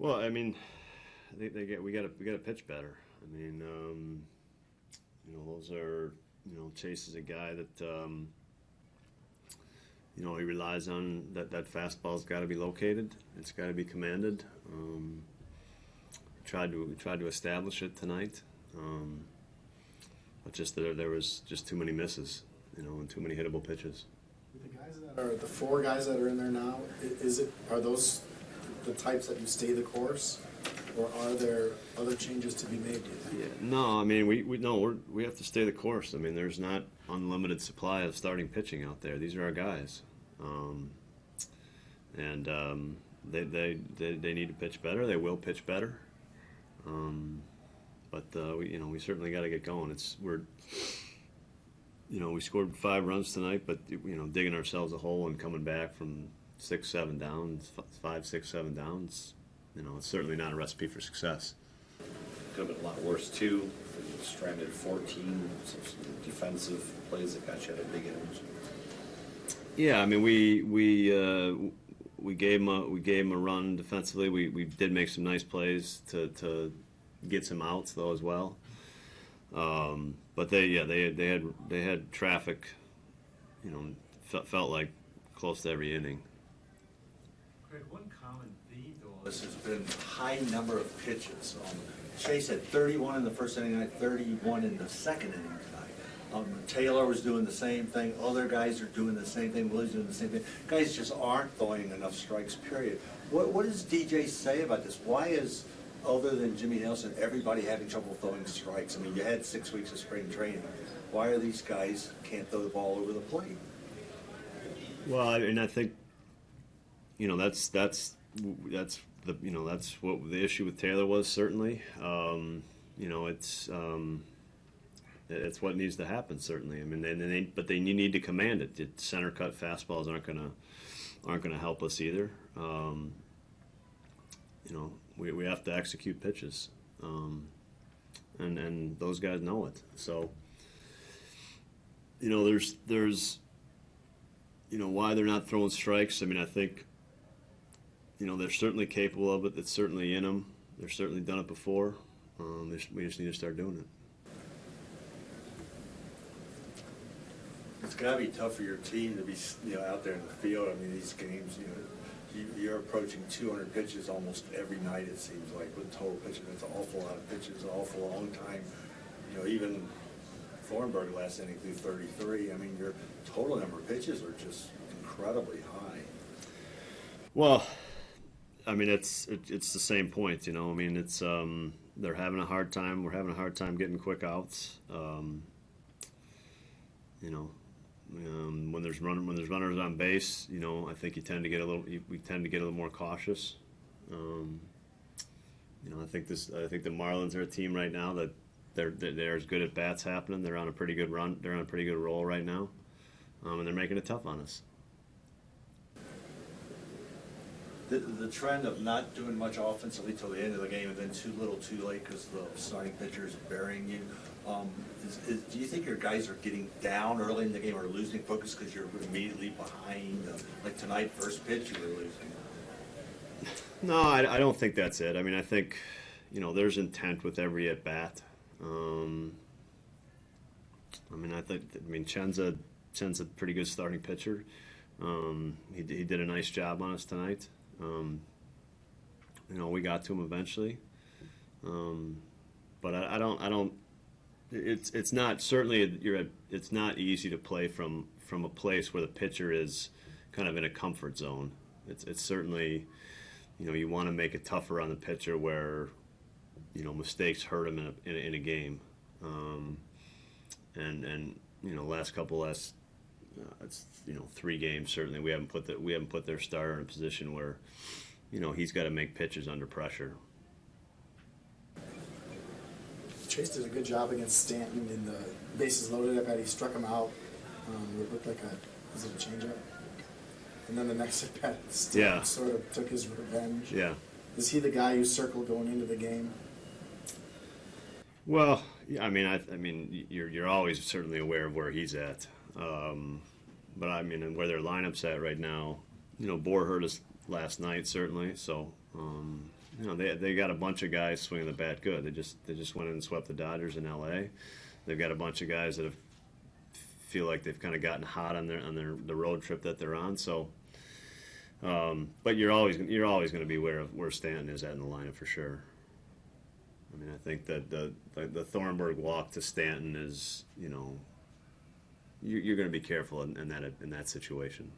Well, I mean, we got to pitch better. I mean, those are Chase is a guy that he relies on that fastball's got to be located. It's got to be commanded. We tried to establish it tonight, but just there was just too many misses, and too many hittable pitches. The guys that are the four guys that are in there now, are those the types that you stay the course, or are there other changes to be made? Do you think? Yeah, no, I mean we have to stay the course. I mean, there's not unlimited supply of starting pitching out there. These are our guys, and they need to pitch better. They will pitch better, but we certainly got to get going. We scored 5 runs tonight, but digging ourselves a hole and coming back from 6, 7 down, 5, 6, 7 downs. It's certainly not a recipe for success. Could have been a lot worse too. Stranded 14, some defensive plays that got you at a big innings. Yeah, I mean we gave him a run defensively. We did make some nice plays to get some outs though as well. But they had traffic. Felt like close to every inning. Craig, one common theme to all this has been high number of pitches. Chase had 31 in the first inning tonight, 31 in the second inning tonight. Taylor was doing the same thing. Other guys are doing the same thing. Willie's doing the same thing. Guys just aren't throwing enough strikes, period. What does DJ say about this? Why is, other than Jimmy Nelson, everybody having trouble throwing strikes? I mean, you had 6 weeks of spring training. Why are these guys can't throw the ball over the plate? Well, I mean, I think that's what the issue with Taylor was certainly. It's what needs to happen certainly. I mean, but you need to command it. The center cut fastballs aren't gonna help us either. We have to execute pitches, and those guys know it. So there's why they're not throwing strikes. I mean, I think they're certainly capable of it. It's certainly in them. They've certainly done it before. We just need to start doing it. It's got to be tough for your team to be out there in the field. I mean, these games, you're approaching 200 pitches almost every night. It seems like with total pitching, it's an awful lot of pitches, an awful long time. Even Thornburg last inning threw 33. I mean, your total number of pitches are just incredibly high. Well, I mean, it's the same point. I mean, it's they're having a hard time. We're having a hard time getting quick outs. When there's runners on base, I think we tend to get a little more cautious. I think the Marlins are a team right now that they're as good at bats happening. They're on a pretty good run. They're on a pretty good roll right now, and they're making it tough on us. The trend of not doing much offensively till the end of the game and then too little too late because the starting pitcher is burying you. Do you think your guys are getting down early in the game or losing focus because you're immediately behind? Like tonight, first pitch, you were losing. No, I don't think that's it. I mean, I think there's intent with every at bat. Chen's a pretty good starting pitcher. He did a nice job on us tonight. We got to him eventually, but I don't. It's not certainly it's not easy to play from a place where the pitcher is kind of in a comfort zone. It's certainly you want to make it tougher on the pitcher where mistakes hurt him in a game, and it's 3 games certainly we haven't put their starter in a position where he's got to make pitches under pressure. Chase did a good job against Stanton in the bases loaded at bat. He struck him out. It looked like was it a changeup? And then the next at bat, Stanton sort of took his revenge. Yeah. Is he the guy you circle going into the game? Well, I mean, you're always certainly aware of where he's at. But I mean, and where their lineup's at right now, Bohr hurt us last night certainly. So, You know, they got a bunch of guys swinging the bat good. They just went in and swept the Dodgers in L.A. They've got a bunch of guys that feel like they've kind of gotten hot on the road trip that they're on. So, but you're always going to be aware of where Stanton is at in the lineup for sure. I mean, I think that the Thornburg walk to Stanton is, you know, you're going to be careful in that situation.